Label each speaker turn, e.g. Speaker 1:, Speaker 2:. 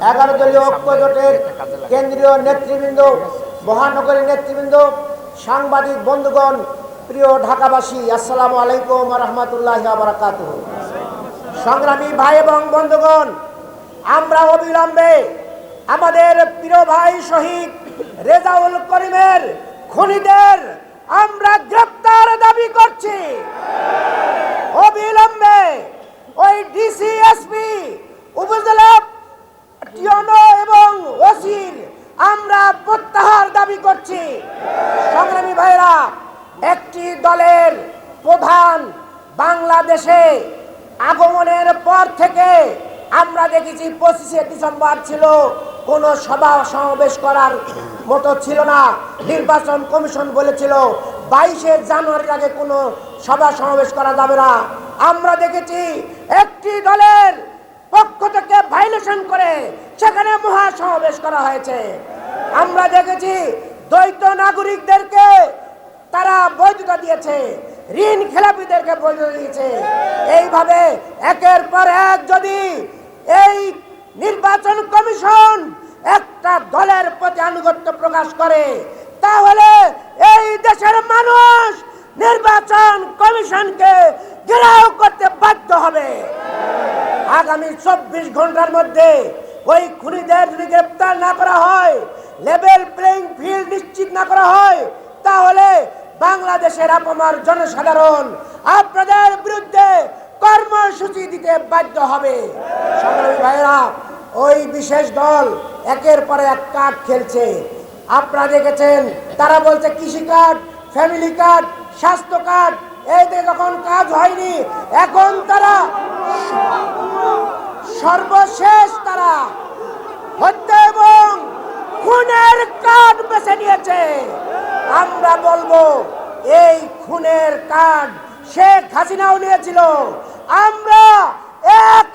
Speaker 1: 11 দলীয় ঐক্য জোটের কেন্দ্রীয় নেতৃবৃন্দ, মহানগরীর নেতৃবৃন্দ, সাংবাদিক বন্ধুগণ, প্রিয় ঢাকাবাসী, আসসালামু আলাইকুম ওয়া রাহমাতুল্লাহি ওয়া বারাকাতুহু। সংগ্রামী ভাই এবং বন্ধুগণ, আমরা অবিলম্বে আমাদের প্রিয় ভাই শহীদ রেজাউল করিমের খুনিদের আমরা গ্রেফতার দাবি করছি। অবিলম্বে ওই ডিসি, এসপি, উপজেলা টিওনো এবং ওসির আমরা প্রত্যাহার দাবি করছি। সংগ্রামী ভাইরা, একটি দলের প্রধান বাংলাদেশে আগমনের পর থেকে আমরা দেখেছি 25শে ডিসেম্বর ছিল, কোনো সভা সমাবেশ করার মতো ছিল না। নির্বাচন কমিশন বলেছিল 22শে জানুয়ারির আগে কোনো সভা সমাবেশ করা যাবে না। আমরা দেখেছি একটি দলের পক্ষ থেকে ভায়োলেশন করে সেখানে মহাসমাবেশ করা হয়েছে। আমরা দেখেছি দ্বৈত নাগরিকদেরকে তারা বৈধতা দিয়েছে, ঋণ খেলাপিদেরকে বৈধতা দিয়েছে। এইভাবে একের পর এক যদি এই নির্বাচন কমিশন একটা দলের প্রতি আনুগত্য প্রকাশ করে, তাহলে এই দেশের মানুষ নির্বাচন কমিশনকে ঘেরাও করতে বাধ্য হবে। আগামী 24 ঘন্টার মধ্যে ওই খুনিদের যদি গ্রেপ্তার না করা হয়, লেভেল প্লেইং ফিল্ড নিশ্চিত না করা হয়, তাহলে বাংলাদেশের আপামর জনসাধারণ আপনাদের বিরুদ্ধে কর্মসূচি দিতে বাধ্য হবে। সংগ্রামী ভাইয়েরা, ওই বিশেষ দল একের পর এক কার্ড খেলছে। আপনারা দেখেছেন, তারা বলছে কৃষি কার্ড, ফ্যামিলি কার্ড, স্বাস্থ্য কার্ড, এইতে যখন কাজ হয়নি, এখন তারা সর্বশেষ তারা হত্যা এবং খুনের কার্ড বেছে নিয়েছে। আমরা বলবো, এই খুনের কার্ড শেখ হাসিনাও নিয়েছিল। আমরা এক